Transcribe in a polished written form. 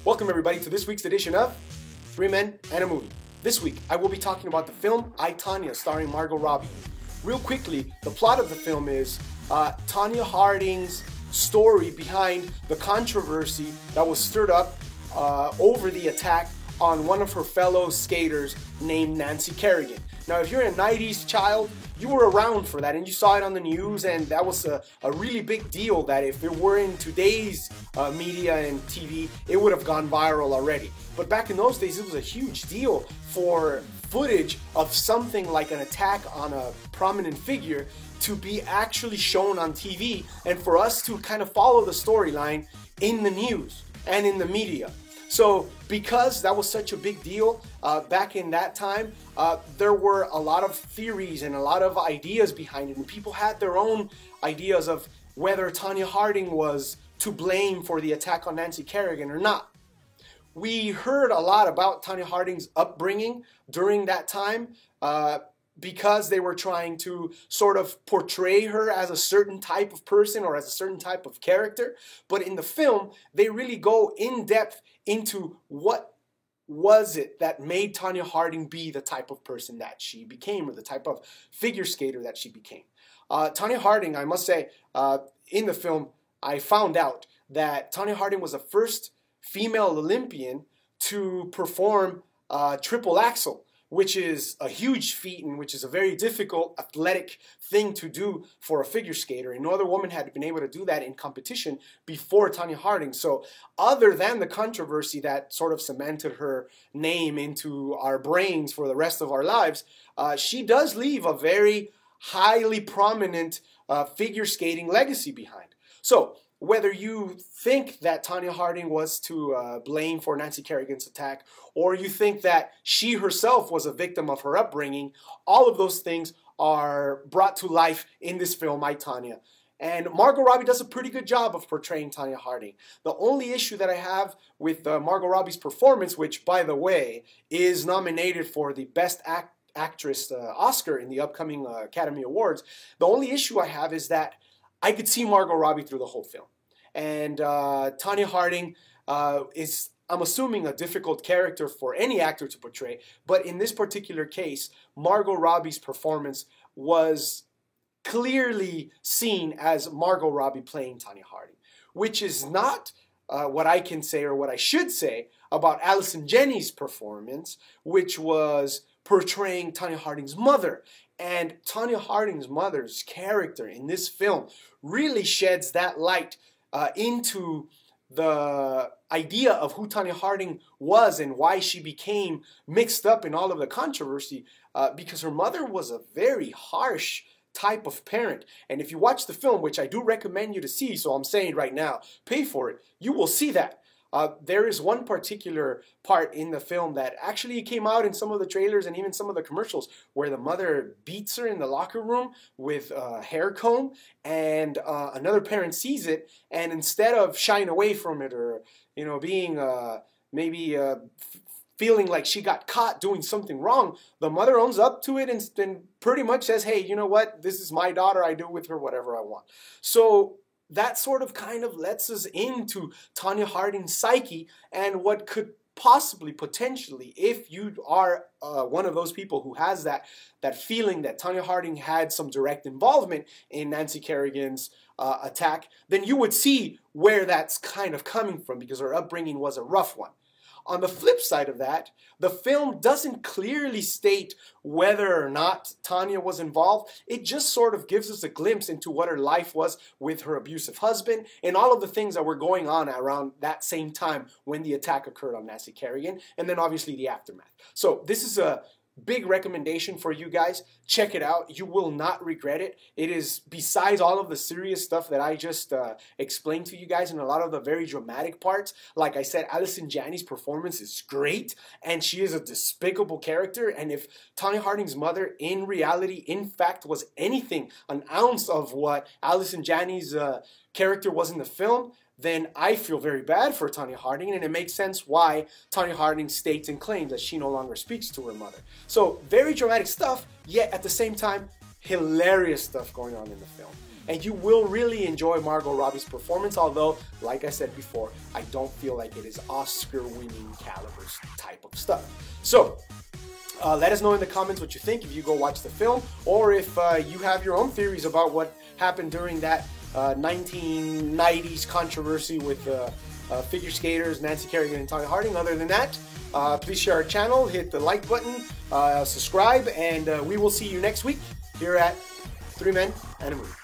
Welcome everybody to this week's edition of Three Men and a Movie. This week I will be talking about the film I, Tonya, starring Margot Robbie. Real quickly, the plot of the film is Tonya Harding's story behind the controversy that was stirred up over the attack on one of her fellow skaters named Nancy Kerrigan. Now, if you're a 90s child, you were around for that and you saw it on the news, and that was a really big deal that if it were in today's media and TV, it would have gone viral already. But back in those days, it was a huge deal for footage of something like an attack on a prominent figure to be actually shown on TV and for us to kind of follow the storyline in the news and in the media. So because that was such a big deal back in that time, there were a lot of theories and a lot of ideas behind it, and people had their own ideas of whether Tonya Harding was to blame for the attack on Nancy Kerrigan or not. We heard a lot about Tonya Harding's upbringing during that time because they were trying to sort of portray her as a certain type of person or as a certain type of character. But in the film, they really go in depth into what was it that made Tonya Harding be the type of person that she became, or the type of figure skater that she became. Tonya Harding, I must say, in the film, I found out that Tonya Harding was the first female Olympian to perform triple axel, which is a huge feat and which is a very difficult athletic thing to do for a figure skater. And no other woman had been able to do that in competition before Tonya Harding. So other than the controversy that sort of cemented her name into our brains for the rest of our lives, she does leave a very highly prominent figure skating legacy behind. So whether you think that Tonya Harding was to blame for Nancy Kerrigan's attack, or you think that she herself was a victim of her upbringing, all of those things are brought to life in this film, I, Tonya. And Margot Robbie does a pretty good job of portraying Tonya Harding. The only issue that I have with Margot Robbie's performance, which, by the way, is nominated for the Best Actress Oscar in the upcoming Academy Awards, the only issue I have is that I could see Margot Robbie through the whole film. And Tonya Harding is, I'm assuming, a difficult character for any actor to portray. But in this particular case, Margot Robbie's performance was clearly seen as Margot Robbie playing Tonya Harding, which is not what I can say or what I should say about Allison Janney's performance, which was portraying Tonya Harding's mother. And Tonya Harding's mother's character in this film really sheds that light into the idea of who Tonya Harding was and why she became mixed up in all of the controversy, because her mother was a very harsh type of parent. And if you watch the film, which I do recommend you to see, so I'm saying right now, pay for it, you will see that. There is one particular part in the film that actually came out in some of the trailers and even some of the commercials where the mother beats her in the locker room with a hair comb, and another parent sees it, and instead of shying away from it or, you know, being feeling like she got caught doing something wrong, the mother owns up to it and pretty much says, hey, you know what, this is my daughter, I do with her whatever I want. So that sort of kind of lets us into Tonya Harding's psyche and what could possibly, potentially, if you are one of those people who has that feeling that Tonya Harding had some direct involvement in Nancy Kerrigan's attack, then you would see where that's kind of coming from, because her upbringing was a rough one. On the flip side of that, the film doesn't clearly state whether or not Tonya was involved. It just sort of gives us a glimpse into what her life was with her abusive husband and all of the things that were going on around that same time when the attack occurred on Nancy Kerrigan, and then obviously the aftermath. So this is a big recommendation for you guys. Check it out. You will not regret it. It is, besides all of the serious stuff that I just explained to you guys and a lot of the very dramatic parts, like I said, Allison Janney's performance is great, and she is a despicable character. And if Tonya Harding's mother in reality, in fact, was anything, an ounce of what Allison Janney's character was in the film, then I feel very bad for Tonya Harding, and it makes sense why Tonya Harding states and claims that she no longer speaks to her mother. So very dramatic stuff, yet at the same time, hilarious stuff going on in the film. and you will really enjoy Margot Robbie's performance, although, like I said before, I don't feel like it is Oscar-winning caliber type of stuff. So, let us know in the comments what you think if you go watch the film, or if you have your own theories about what happened during that 1990s controversy with figure skaters Nancy Kerrigan and Tonya Harding. Other than that, please share our channel, hit the like button, subscribe, and we will see you next week here at 3 Men and a Movie.